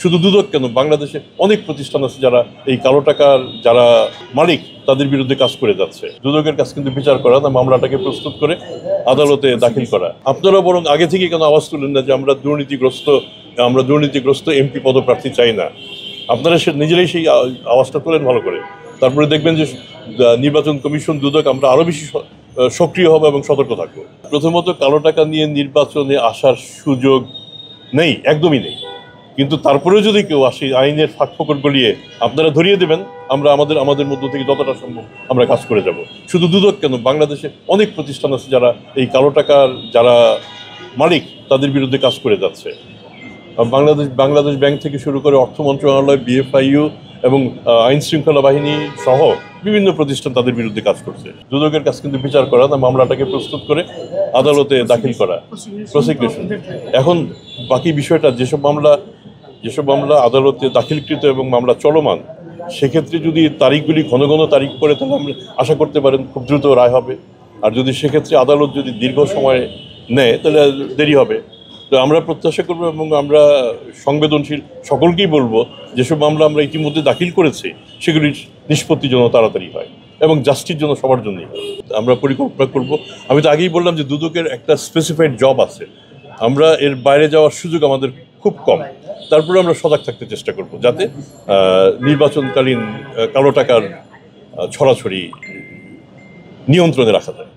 শুধু দুদক কেন, বাংলাদেশে অনেক প্রতিষ্ঠান আছে যারা এই কালো টাকার যারা মালিক তাদের বিরুদ্ধে কাজ করে যাচ্ছে। দুদকের কাজ কিন্তু বিচার করা না, মামলাটাকে প্রস্তুত করে আদালতে দাখিল করা। আপনারা বরং আগে থেকে কেন আওয়াজ তুলেন না যে আমরা দুর্নীতিগ্রস্ত এমপি পদপ্রার্থী চাই না? আপনারা নিজেরাই সেই আওয়াজটা তোলেন ভালো করে। তারপরে দেখবেন যে নির্বাচন কমিশন, দুদক আমরা আরো বেশি সক্রিয় হবো এবং সতর্ক থাকবো। প্রথমত, কালো টাকা নিয়ে নির্বাচনে আসার সুযোগ নেই, একদমই নেই। কিন্তু তারপরেও যদি কেউ আসে আইনের ফাঁকফোকর গলিয়ে আপনারা ধরিয়ে দেবেন, আমরা আমাদের মধ্য থেকে যতটা সম্ভব আমরা কাজ করে যাব। শুধু দুদক কেন, বাংলাদেশে অনেক প্রতিষ্ঠান আছে যারা এই কালো টাকার যারা মালিক তাদের বিরুদ্ধে কাজ করে যাচ্ছে। বাংলাদেশ ব্যাংক থেকে শুরু করে অর্থ মন্ত্রণালয়, বিএফআইইউ এবং আইন শৃঙ্খলা বাহিনী সহ বিভিন্ন প্রতিষ্ঠান তাদের বিরুদ্ধে কাজ করছে। দুদকের কাজ কিন্তু বিচার করা না, মামলাটাকে প্রস্তুত করে আদালতে দাখিল করা, প্রসিকিউশন। এখন বাকি বিষয়টা, যেসব মামলা আদালতে দাখিলকৃত এবং মামলা চলমান, সেক্ষেত্রে যদি তারিখগুলি ঘন ঘন তারিখ পড়ে, তাহলে আমরা আশা করতে পারেন খুব দ্রুত রায় হবে। আর যদি সেক্ষেত্রে আদালত যদি দীর্ঘ সময় নেয়, তাহলে দেরি হবে। তো আমরা প্রত্যাশা করবো এবং আমরা সংবেদনশীল সকলকেই বলবো, যেসব মামলা আমরা ইতিমধ্যে দাখিল করেছি সেগুলির নিষ্পত্তি যেন তাড়াতাড়ি হয় এবং জাস্টিস জন্য সবার জন্যই আমরা পরিকল্পনা করব। আমি তো আগেই বললাম যে দুদকের একটা স্পেসিফাইড জব আছে, আমরা এর বাইরে যাওয়ার সুযোগ আমাদের খুব কম। তারপরে আমরা সজাগ থাকতে চেষ্টা করব যাতে নির্বাচনকালীন কালো টাকার ছড়াছড়ি নিয়ন্ত্রণে রাখা যায়।